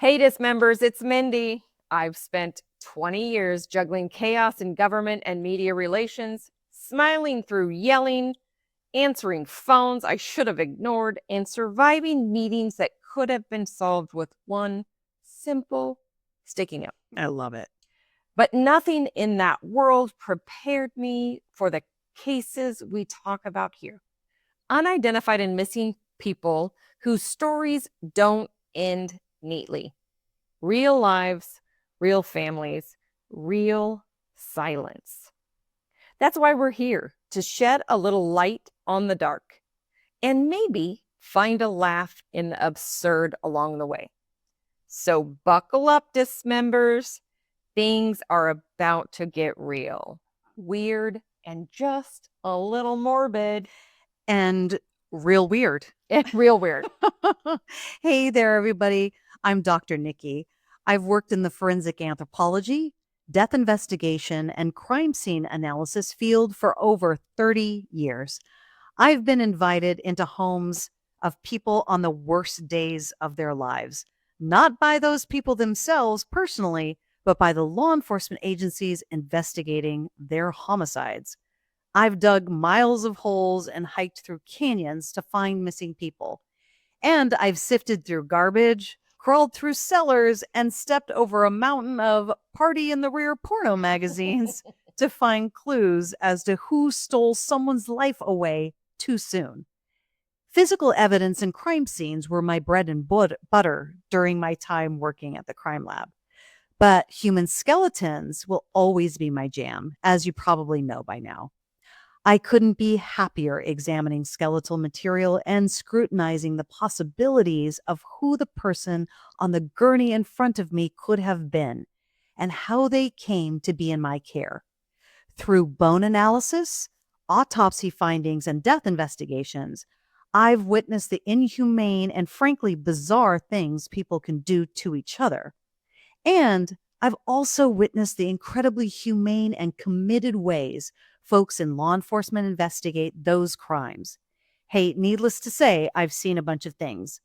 Hey, dismembers, it's Mindy. I've spent 20 years juggling chaos in government and media relations, smiling through yelling, answering phones I should have ignored, and surviving meetings that could have been solved with one simple sticky note. I love it. But nothing in that world prepared me for the cases we talk about here. Unidentified and missing people whose stories don't end neatly. Real lives, real families, real silence. That's why we're here, to shed a little light on the dark and maybe find a laugh in the absurd along the way. So buckle up, dismembers. Things are about to get real, weird, and just a little morbid. And real weird. Real weird. Hey there, everybody. I'm Dr. Nikki. I've worked in the forensic anthropology, death investigation, and crime scene analysis field for over 30 years. I've been invited into homes of people on the worst days of their lives, not by those people themselves personally, but by the law enforcement agencies investigating their homicides. I've dug miles of holes and hiked through canyons to find missing people. And I've sifted through garbage, crawled through cellars, and stepped over a mountain of party in the rear porno magazines to find clues as to who stole someone's life away too soon. Physical evidence and crime scenes were my bread and butter during my time working at the crime lab. But human skeletons will always be my jam, as you probably know by now. I couldn't be happier examining skeletal material and scrutinizing the possibilities of who the person on the gurney in front of me could have been and how they came to be in my care. Through bone analysis, autopsy findings, and death investigations, I've witnessed the inhumane and frankly bizarre things people can do to each other. And I've also witnessed the incredibly humane and committed ways folks in law enforcement investigate those crimes. Hey, needless to say, I've seen a bunch of things.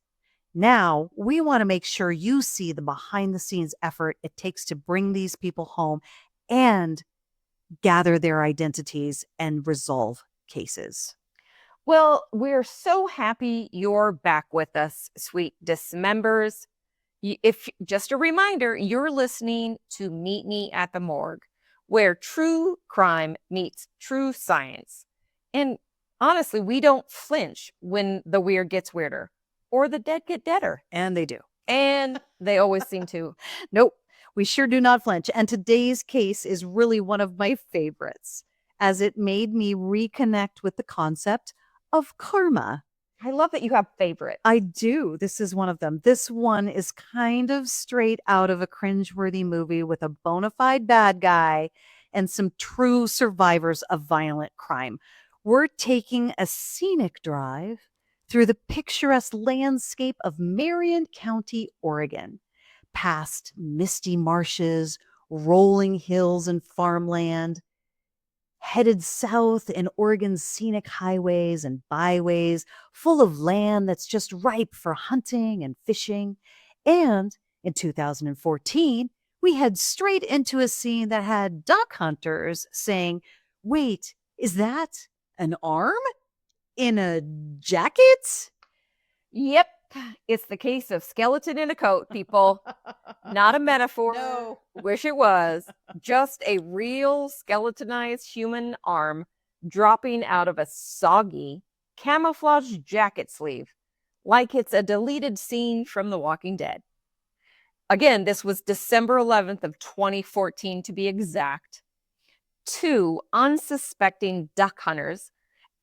Now, we want to make sure you see the behind the scenes effort it takes to bring these people home and gather their identities and resolve cases. Well, we're so happy you're back with us, sweet dismembers. If just a reminder, you're listening to Meet Me at the Morgue, where true crime meets true science. And honestly, we don't flinch when the weird gets weirder or the dead get deader. And they do. And they always seem to. Nope, we sure do not flinch. And today's case is really one of my favorites, as it made me reconnect with the concept of karma. I love that you have favorites. I do. This is one of them. This one is kind of straight out of a cringeworthy movie with a bona fide bad guy and some true survivors of violent crime. We're taking a scenic drive through the picturesque landscape of Marion County, Oregon, past misty marshes, rolling hills and farmland, headed south in Oregon's scenic highways and byways, full of land that's just ripe for hunting and fishing. And in 2014, we head straight into a scene that had duck hunters saying, "Wait, is that an arm in a jacket?" Yep, it's the case of skeleton in a coat, people. Not a metaphor. No. Wish it was. Just a real skeletonized human arm dropping out of a soggy camouflage jacket sleeve, like it's a deleted scene from The Walking Dead. Again, this was December 11th of 2014 to be exact. Two unsuspecting duck hunters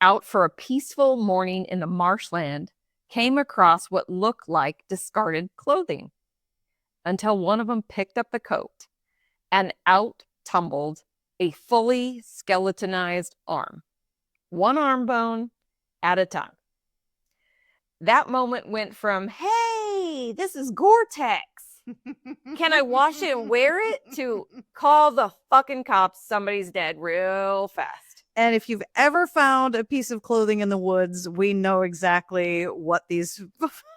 out for a peaceful morning in the marshland came across what looked like discarded clothing until one of them picked up the coat and out tumbled a fully skeletonized arm, one arm bone at a time. That moment went from, "Hey, this is Gore-Tex. Can I wash it and wear it?" to "call the fucking cops, somebody's dead," real fast. And if you've ever found a piece of clothing in the woods, we know exactly what these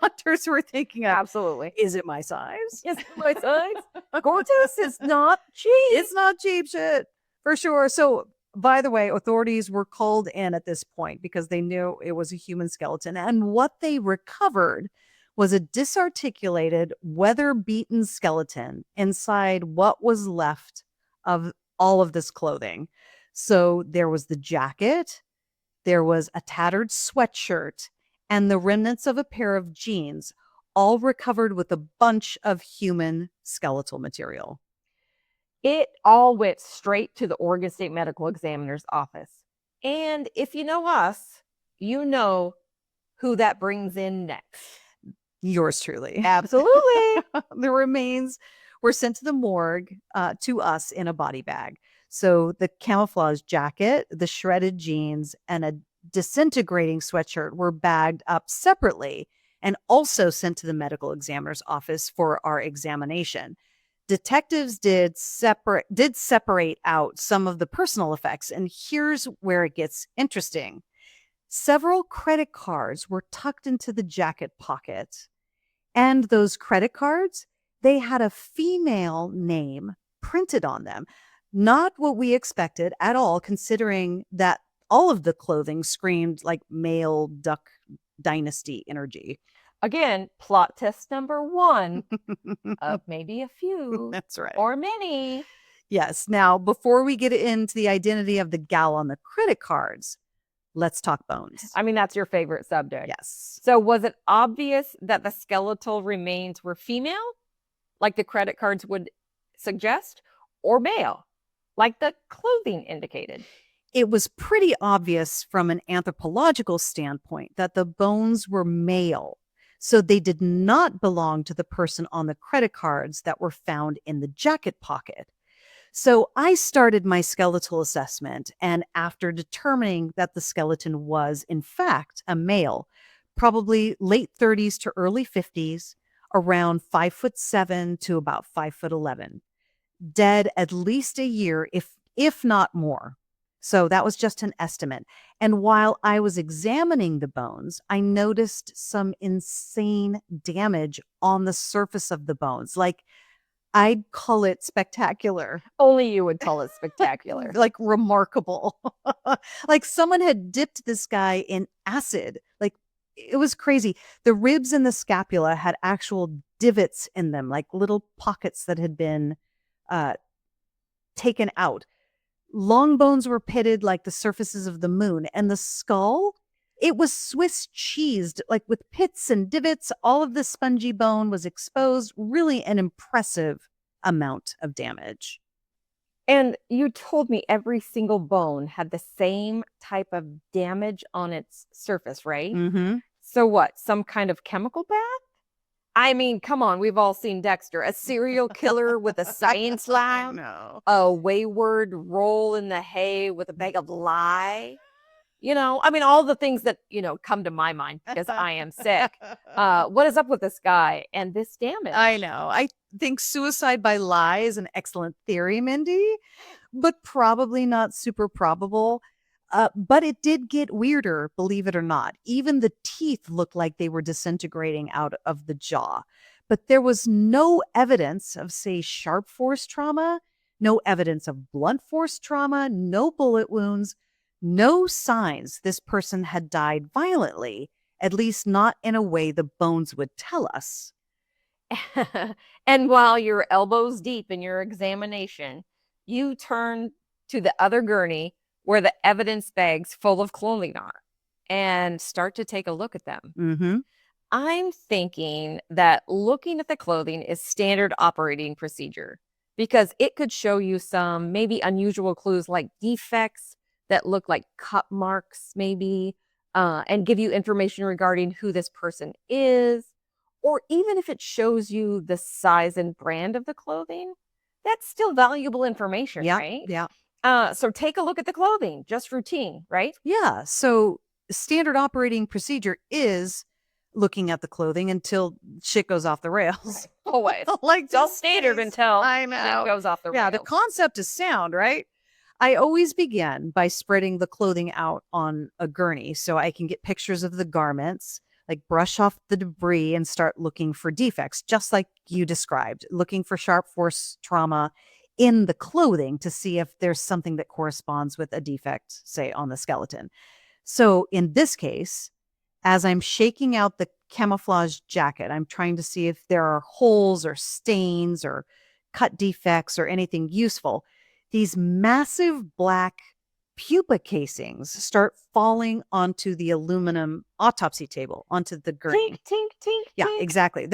hunters were thinking of. Absolutely. Is it my size? Yes, my size. Gorgeous is not cheap. It's not cheap shit, for sure. So, by the way, authorities were called in at this point because they knew it was a human skeleton. And what they recovered was a disarticulated, weather-beaten skeleton inside what was left of all of this clothing. So there was the jacket, there was a tattered sweatshirt, and the remnants of a pair of jeans, all recovered with a bunch of human skeletal material. It all went straight to the Oregon State Medical Examiner's office. And if you know us, you know who that brings in next. Yours truly. Absolutely. The remains were sent to the morgue to us in a body bag. So the camouflage jacket, the shredded jeans, and a disintegrating sweatshirt were bagged up separately and also sent to the medical examiner's office for our examination. Detectives did separate out some of the personal effects, and here's where it gets interesting. Several credit cards were tucked into the jacket pocket, and those credit cards, they had a female name printed on them. Not what we expected at all, considering that all of the clothing screamed like male Duck Dynasty energy. Again, plot test number 1 of maybe a few. That's right. Or many. Yes. Now, before we get into the identity of the gal on the credit cards, let's talk bones. I mean, that's your favorite subject. Yes. So was it obvious that the skeletal remains were female, like the credit cards would suggest, or male, like the clothing indicated? It was pretty obvious from an anthropological standpoint that the bones were male. So they did not belong to the person on the credit cards that were found in the jacket pocket. So I started my skeletal assessment, and after determining that the skeleton was, in fact, a male, probably late 30s to early 50s, around 5'7" to about 5'11", dead at least a year, if not more. So that was just an estimate. And while I was examining the bones, I noticed some insane damage on the surface of the bones. Like, I'd call it spectacular. Only you would call it spectacular. Like remarkable. Like someone had dipped this guy in acid. Like, it was crazy. The ribs and the scapula had actual divots in them, like little pockets that had been taken out. Long bones were pitted like the surfaces of the moon, and the skull, it was Swiss cheesed, like with pits and divots. All of the spongy bone was exposed. Really an impressive amount of damage. And you told me every single bone had the same type of damage on its surface, right? Mm-hmm. So what, some kind of chemical bath? I mean, come on, we've all seen Dexter, a serial killer with a science lab, a wayward roll in the hay with a bag of lye. You know, I mean, all the things that, come to my mind because I am sick. What is up with this guy and this damage? I know. I think suicide by lie is an excellent theory, Mindy, but probably not super probable. But it did get weirder, believe it or not. Even the teeth looked like they were disintegrating out of the jaw. But there was no evidence of, say, sharp force trauma, no evidence of blunt force trauma, no bullet wounds, no signs this person had died violently, at least not in a way the bones would tell us. And while you're elbows deep in your examination, you turn to the other gurney where the evidence bags full of clothing are and start to take a look at them. Mm-hmm. I'm thinking that looking at the clothing is standard operating procedure because it could show you some maybe unusual clues like defects that look like cut marks maybe, and give you information regarding who this person is. Or even if it shows you the size and brand of the clothing, that's still valuable information, right? Yeah. So take a look at the clothing, just routine, right? Yeah. So standard operating procedure is looking at the clothing until shit goes off the rails. Always. Like It's all standard until I know. shit goes off the rails. Yeah, the concept is sound, right? I always begin by spreading the clothing out on a gurney so I can get pictures of the garments, like brush off the debris and start looking for defects, just like you described, looking for sharp force trauma in the clothing to see if there's something that corresponds with a defect, say, on the skeleton. So in this case, as I'm shaking out the camouflage jacket, I'm trying to see if there are holes or stains or cut defects or anything useful. These massive black pupa casings start falling onto the aluminum autopsy table, onto the gurney. Tink, tink, tink. Yeah, tink. exactly.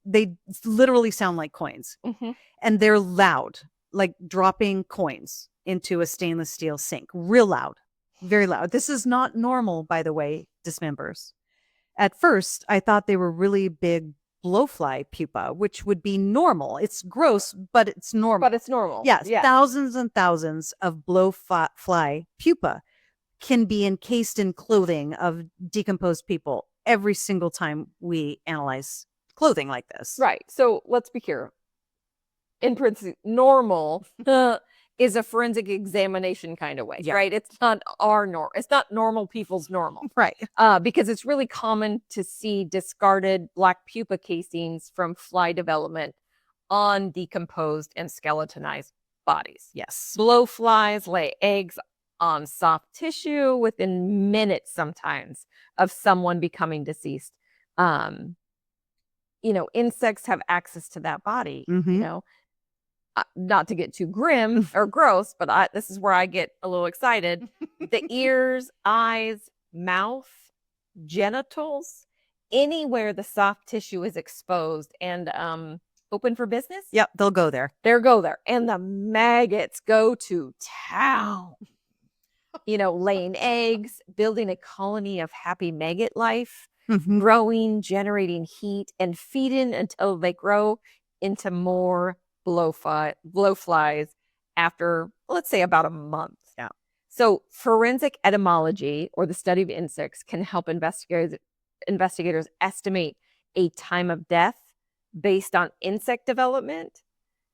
They literally sound like coins. Mhm. And they're loud, like dropping coins into a stainless steel sink. Real loud, very loud. This is not normal, by the way, dismembers. At first, I thought they were really big blowfly pupa, which would be normal. It's gross, but it's normal. But it's normal. Yes, thousands and thousands of blowfly pupa can be encased in clothing of decomposed people every single time we analyze clothing like this. Right. So let's be clear. In principle, normal is a forensic examination kind of way, Yeah. right? It's not our norm. It's not normal people's normal. Right. Because it's really common to see discarded black pupa casings from fly development on decomposed and skeletonized bodies. Yes. Blowflies lay eggs on soft tissue within minutes sometimes of someone becoming deceased. Insects have access to that body, Mhm. Not to get too grim or gross, but this is where I get a little excited. The ears, eyes, mouth, genitals, anywhere the soft tissue is exposed and open for business. Yep, they'll go there. Go there. And the maggots go to town. Laying eggs, building a colony of happy maggot life, growing, generating heat, and feeding until they grow into more blowflies after, let's say, about a month. Yeah. So forensic etymology, or the study of insects, can help investigators estimate a time of death based on insect development.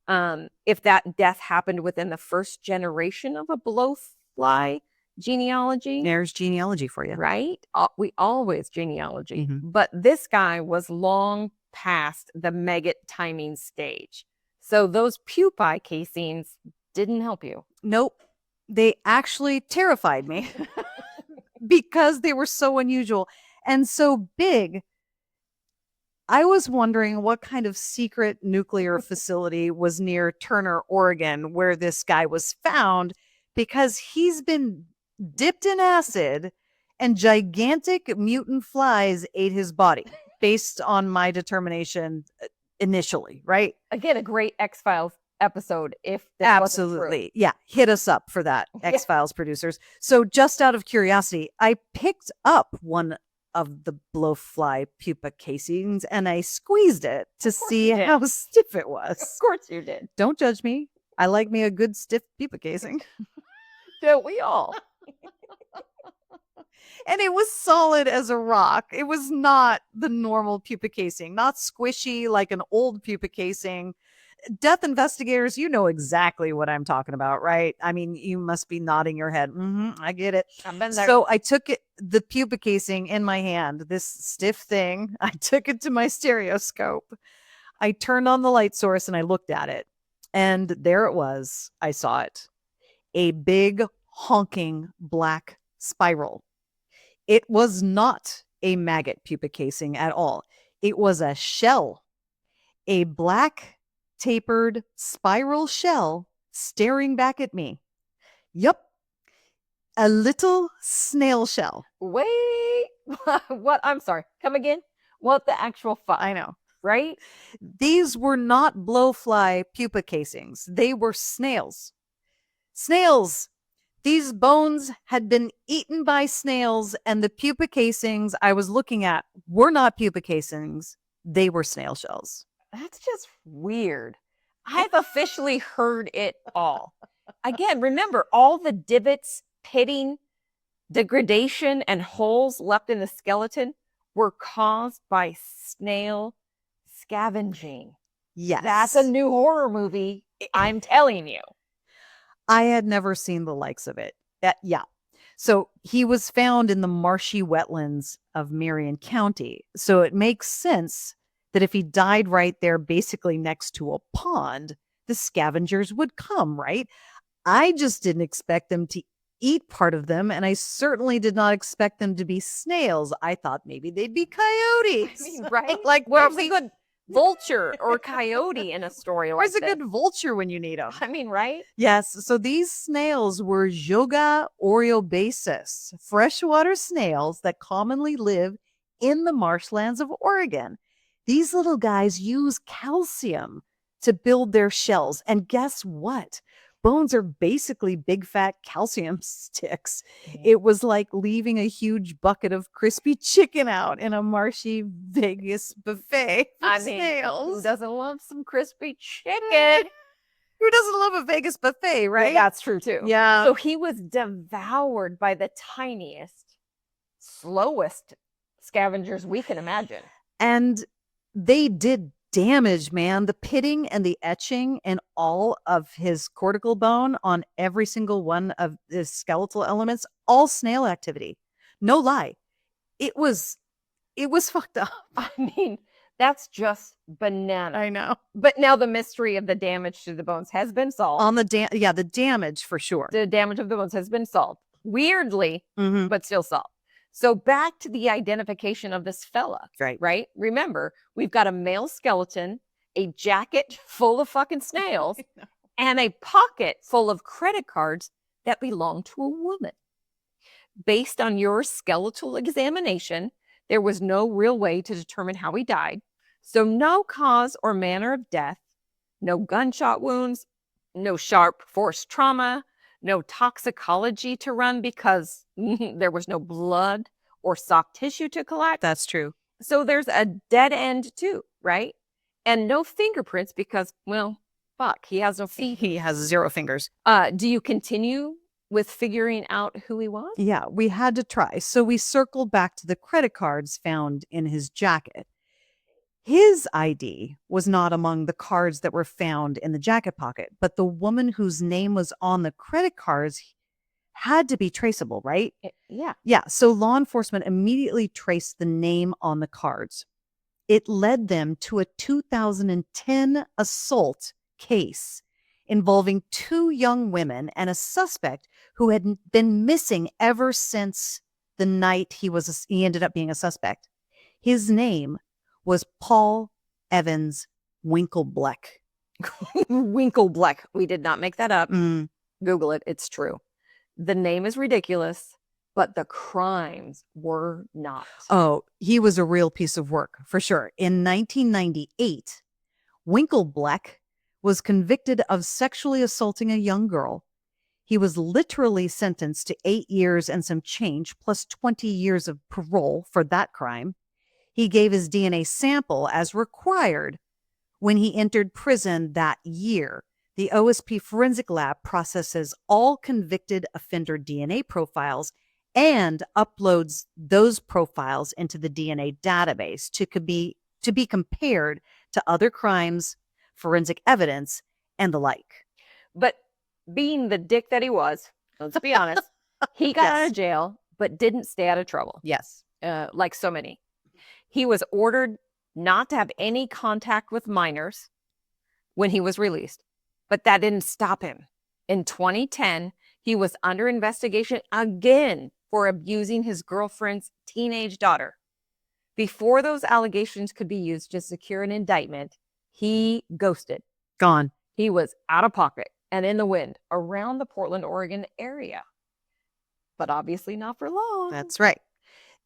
If that death happened within the first generation of a blowfly genealogy. There's genealogy for you. Right? We always genealogy. Mhm. But this guy was long past the maggot timing stage. So those pupae casings didn't help you. Nope. They actually terrified me because they were so unusual and so big. I was wondering what kind of secret nuclear facility was near Turner, Oregon, where this guy was found, because he's been dipped in acid and gigantic mutant flies ate his body based on my determination initially, right? Again, a great X-Files episode if this Absolutely. wasn't true. Yeah, hit us up for that, X-Files producers. So just out of curiosity, I picked up one of the blowfly pupa casings and I squeezed it to see how stiff it was. Of course you did. Don't judge me. I like me a good stiff pupa casing. Don't we all? And it was solid as a rock. It was not the normal pupa casing, not squishy like an old pupa casing. Death investigators, you know exactly what I'm talking about, right? I mean, you must be nodding your head. I get it. I've been there. So I took the pupa casing in my hand, this stiff thing. I took it to my stereoscope. I turned on the light source and I looked at it. And there it was. I saw it. A big honking black spiral. It was not a maggot pupa casing at all. It was a shell, a black tapered spiral shell staring back at me. Yup. A little snail shell. Wait. What? I'm sorry. Come again? What the actual fuck? I know. Right? These were not blowfly pupa casings. They were snails. Snails. These bones had been eaten by snails, and the pupa casings I was looking at were not pupa casings. They were snail shells. That's just weird. I've officially heard it all. Again, remember, all the divots, pitting, degradation, and holes left in the skeleton were caused by snail scavenging. Yes. That's a new horror movie, I'm telling you. I had never seen the likes of it. Yeah. So he was found in the marshy wetlands of Marion County. So it makes sense that if he died right there, basically next to a pond, the scavengers would come, right? I just didn't expect them to eat part of them, and I certainly did not expect them to be snails. I thought maybe they'd be coyotes. I mean, right? Like, where's a good vulture or coyote in a story like where's a this? good vulture when you need them? I mean, right? Yes, so these snails were Joga oreobasis, freshwater snails that commonly live in the marshlands of Oregon. These little guys use calcium to build their shells. And guess what? Bones are basically big fat calcium sticks. It was like leaving a huge bucket of crispy chicken out in a marshy Vegas buffet for I mean, who snails. doesn't love some crispy chicken? Who doesn't love a Vegas buffet, right? Yeah, that's true too. Yeah. So he was devoured by the tiniest, slowest scavengers we can imagine. And they did damage, man. The pitting and the etching and all of his cortical bone on every single one of his skeletal elements, all snail activity. No lie. It was fucked up. I mean, that's just banana. I know. But now the mystery of the damage to the bones has been solved. On the the damage for sure. The damage of the bones has been solved. Weirdly, Mhm. but still solved. So back to the identification of this fella, Right. right? Remember, we've got a male skeleton, a jacket full of fucking snails, and a pocket full of credit cards that belong to a woman. Based on your skeletal examination, there was no real way to determine how he died. So no cause or manner of death, no gunshot wounds, no sharp force trauma, no toxicology to run because there was no blood or soft tissue to collect. That's true. So there's a dead end too, right? And no fingerprints because, well, fuck, he has no feet. He has 0 fingers. Do you continue with figuring out who he was? Yeah, we had to try. So we circled back to the credit cards found in his jacket. His ID was not among the cards that were found in the jacket pocket, but the woman whose name was on the credit cards had to be traceable, right? Yeah. Yeah, so law enforcement immediately traced the name on the cards. It led them to a 2010 assault case involving 2 young women and a suspect who had been missing ever since the night he ended up being a suspect. His name was Paul Evans Winklebleck. Winklebleck. We did not make that up. Mm. Google it. It's true. The name is ridiculous, but the crimes were not. Oh, he was a real piece of work, for sure. In 1998, Winklebleck was convicted of sexually assaulting a young girl. He was literally sentenced to 8 years and some change, plus 20 years of parole for that crime. He gave his DNA sample as required when he entered prison that year. The OSP Forensic Lab processes all convicted offender DNA profiles and uploads those profiles into the DNA database to be compared to other crimes, forensic evidence, and the like. But being the dick that he was, let's be honest, he got out of jail, but didn't stay out of trouble. Yes. Like so many. He was ordered not to have any contact with minors when he was released, but that didn't stop him. In 2010, he was under investigation again for abusing his girlfriend's teenage daughter. Before those allegations could be used to secure an indictment, he ghosted. Gone. He was out of pocket and in the wind around the Portland, Oregon area. But obviously not for long. That's right.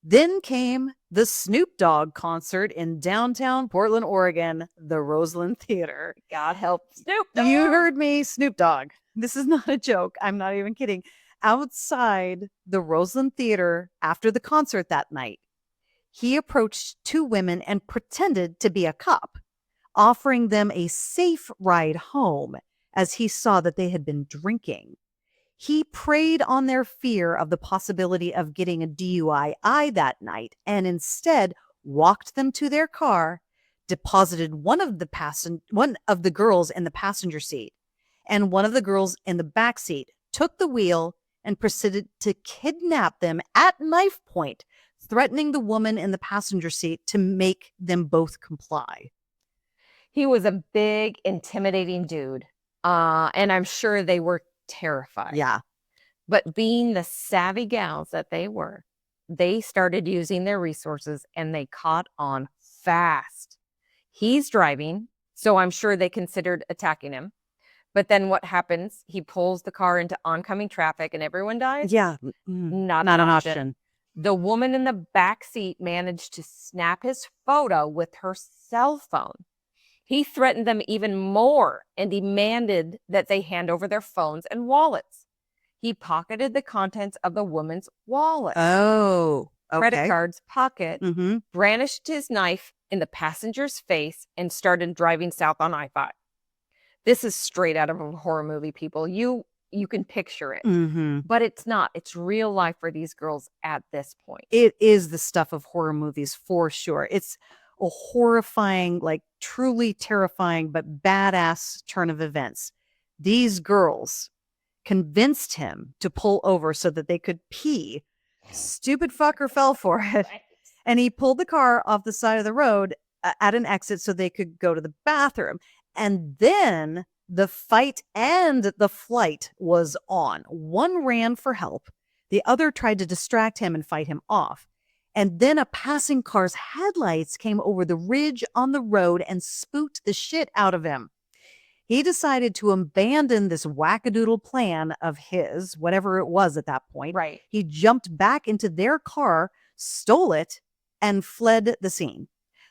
Then came the Snoop Dogg concert in downtown Portland, Oregon, the Roseland Theater. God help Snoop Dogg. You heard me, Snoop Dogg. This is not a joke. I'm not even kidding. Outside the Roseland Theater after the concert that night, he approached 2 women and pretended to be a cop, offering them a safe ride home as he saw that they had been drinking. He preyed on their fear of the possibility of getting a DUI that night and instead walked them to their car, deposited one of the girls in the passenger seat, And one of the girls in the back seat took the wheel and proceeded to kidnap them at knife point, threatening the woman in the passenger seat to make them both comply. He was a big, intimidating dude. And I'm sure they were terrified. Yeah. But being the savvy gals that they were, they started using their resources and they caught on fast. He's driving, so I'm sure they considered attacking him. But then what happens? He pulls the car into oncoming traffic and everyone dies? Yeah. Not Not an an option. option. The woman in the back seat managed to snap his photo with her cell phone. He threatened them even more and demanded that they hand over their phones and wallets. He pocketed the contents of the woman's wallet, Oh, okay. credit cards, pocket, Mm-hmm. brandished his knife in the passenger's face, and started driving south on I-5. This is straight out of a horror movie, people. You can picture it, Mm-hmm. but it's not. It's real life for these girls at this point. It is the stuff of horror movies for sure. It's a horrifying, like truly terrifying, but badass turn of events. These girls convinced him to pull over so that they could pee. Stupid fucker fell for it. And he pulled the car off the side of the road at an exit so they could go to the bathroom. And then the fight and the flight was on. One ran for help. The other tried to distract him and fight him off. And then a passing car's headlights came over the ridge on the road and spooked the shit out of him. He decided to abandon this wackadoodle plan of his, whatever it was at that point. Right. He jumped back into their car, stole it, and fled the scene.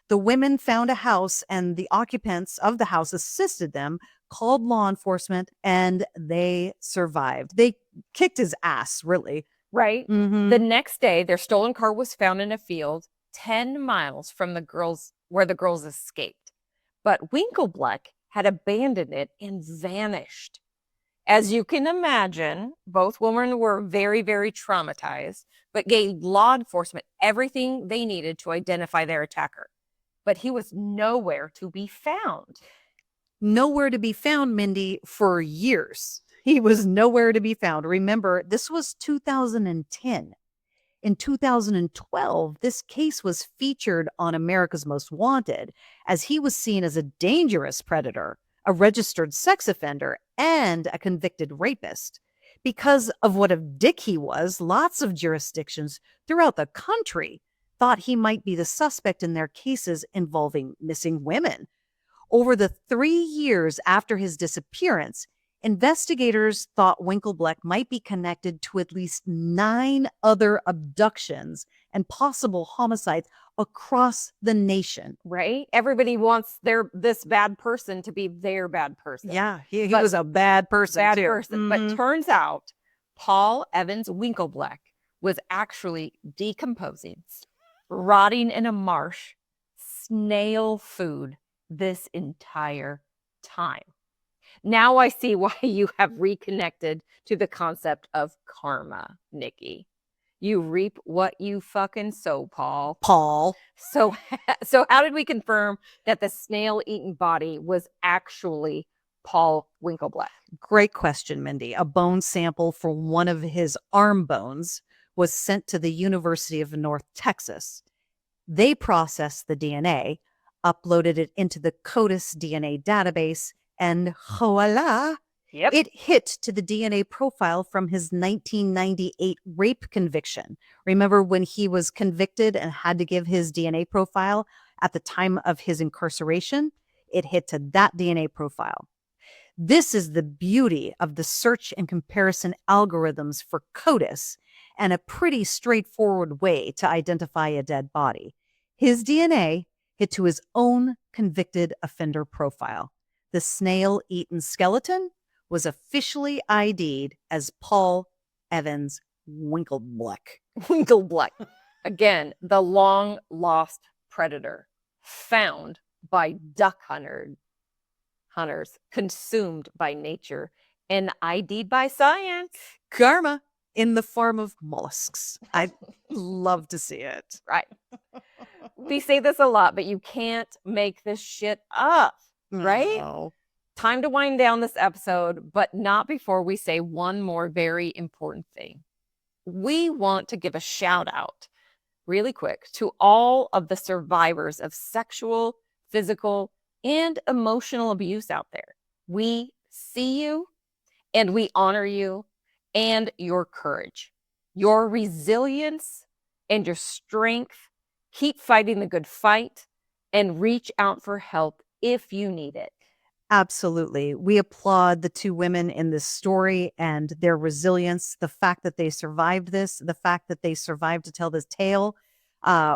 The women found a house, and the occupants of the house assisted them, called law enforcement, and they survived. They kicked his ass, really. Right. Mm-hmm. The next day, their stolen car was found in a field 10 miles from where the girls escaped. But Winkleblack had abandoned it and vanished. As you can imagine, both women were very, very traumatized, but gave law enforcement everything they needed to identify their attacker. But he was nowhere to be found. Nowhere to be found, Mindy, for years. He was nowhere to be found. Remember, this was 2010. In 2012, this case was featured on America's Most Wanted as he was seen as a dangerous predator, a registered sex offender, and a convicted rapist. Because of what a dick he was, lots of jurisdictions throughout the country thought he might be the suspect in their cases involving missing women. Over the 3 years after his disappearance, investigators thought Winkleblack might be connected to at least 9 other abductions and possible homicides across the nation. Right? Everybody wants this bad person to be their bad person. Yeah, he But- was a bad person Bad too. person. Mhm. But turns out Paul Evans Winkleblack was actually decomposing, rotting in a marsh, snail food this entire time. Now I see why you have reconnected to the concept of karma, Nikki. You reap what you fucking sow, Paul. Paul. So how did we confirm that the snail-eaten body was actually Paul Winkleblack? Great question, Mindy. A bone sample for one of his arm bones was sent to the University of North Texas. They processed the DNA, uploaded it into the CODIS DNA database, and voila, Yep. it hit to the DNA profile from his 1998 rape conviction. Remember when he was convicted and had to give his DNA profile at the time of his incarceration? It hit to that DNA profile. This is the beauty of the search and comparison algorithms for CODIS and a pretty straightforward way to identify a dead body. His DNA hit to his own convicted offender profile. The snail-eaten skeleton was officially ID'd as Paul Evans Winkleblack. Winkleblack. Again, the long-lost predator found by duck hunters, consumed by nature, and ID'd by science. Karma in the form of mollusks. I'd love to see it. Right. We say this a lot, but you can't make this shit up. Right? No. Time to wind down this episode, but not before we say one more very important thing. We want to give a shout out really quick to all of the survivors of sexual, physical, and emotional abuse out there. We see you and we honor you and your courage, your resilience, and your strength. Keep fighting the good fight and reach out for help if you need it. Absolutely. We applaud the two women in this story and their resilience, the fact that they survived this, the fact that they survived to tell this tale.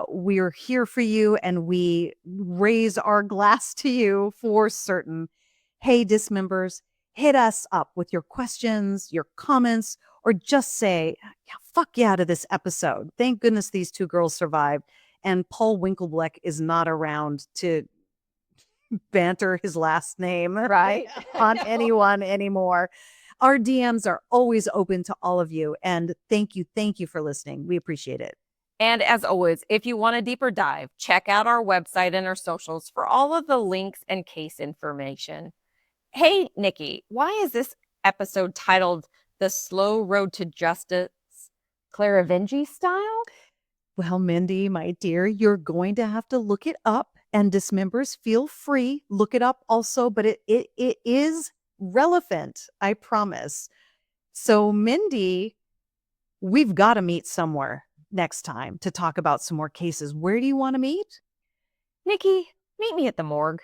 We're here for you and we raise our glass to you for certain. Hey, dismembers, hit us up with your questions, your comments, or just say, fuck yeah to this episode. Thank goodness these two girls survived. And Paul Winklebleck is not around to banter his last name Right? on anyone anymore. Our DMs are always open to all of you. And thank you for listening. We appreciate it. And as always, if you want a deeper dive, check out our website and our socials for all of the links and case information. Hey, Nikki, why is this episode titled The Slow Road to Justice, Claveringi style? Well, Mindy, my dear, you're going to have to look it up. And dismembers, feel free, look it up also, but it is relevant, I promise. So, Mindy, we've got to meet somewhere next time to talk about some more cases. Where do you want to meet? Nikki, meet me at the morgue.